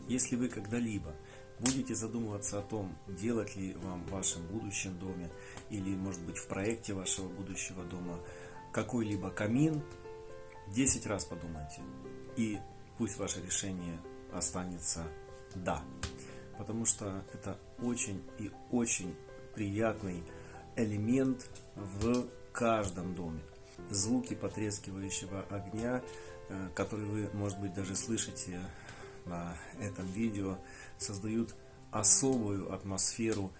Если вы когда-либо будете задумываться о том, делать ли вам в вашем будущем доме или, может быть, в проекте вашего будущего дома какой-либо камин, 10 раз подумайте. И пусть ваше решение останется «да». Потому что это очень и очень приятный элемент в каждом доме. Звуки потрескивающего огня, которые вы, может быть, даже слышите на этом видео, создают особую атмосферу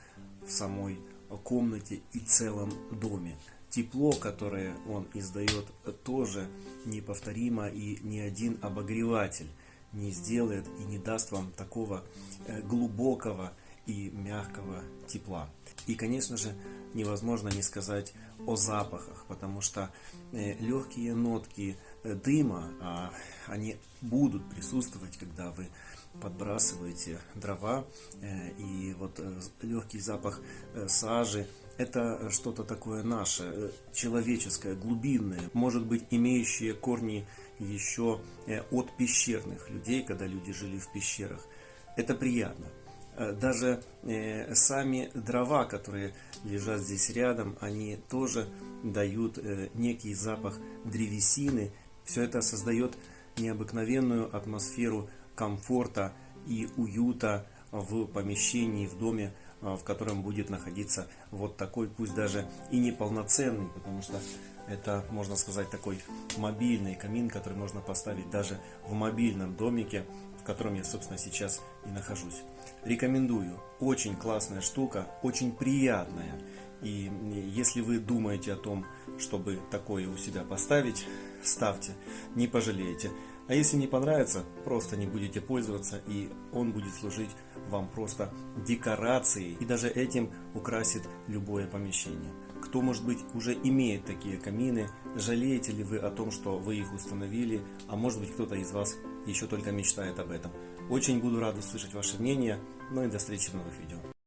в самой комнате и целом доме. Тепло, которое он издает, тоже неповторимо, и ни один обогреватель не сделает и не даст вам такого глубокого и мягкого тепла. И, конечно же, невозможно не сказать о запахах, потому что легкие нотки дыма, они будут присутствовать, когда вы подбрасываете дрова, и вот легкий запах сажи — это что-то такое наше, человеческое, глубинное, может быть, имеющее корни еще от пещерных людей, когда люди жили в пещерах. Это приятно. Даже сами дрова, которые лежат здесь рядом, они тоже дают некий запах древесины. Все это создает необыкновенную атмосферу комфорта и уюта в помещении, в доме, в котором будет находиться вот такой, пусть даже и неполноценный, потому что это, можно сказать, такой мобильный камин, который можно поставить даже в мобильном домике, в котором я, собственно, сейчас и нахожусь. Рекомендую. Очень классная штука, очень приятная. И если вы думаете о том, чтобы такое у себя поставить, ставьте, не пожалеете. А если не понравится, просто не будете пользоваться, и он будет служить вам просто декорацией, и даже этим украсит любое помещение. Кто, может быть, уже имеет такие камины, жалеете ли вы о том, что вы их установили, а может быть, кто-то из вас еще только мечтает об этом. Очень буду рад услышать ваше мнение, ну и до встречи в новых видео.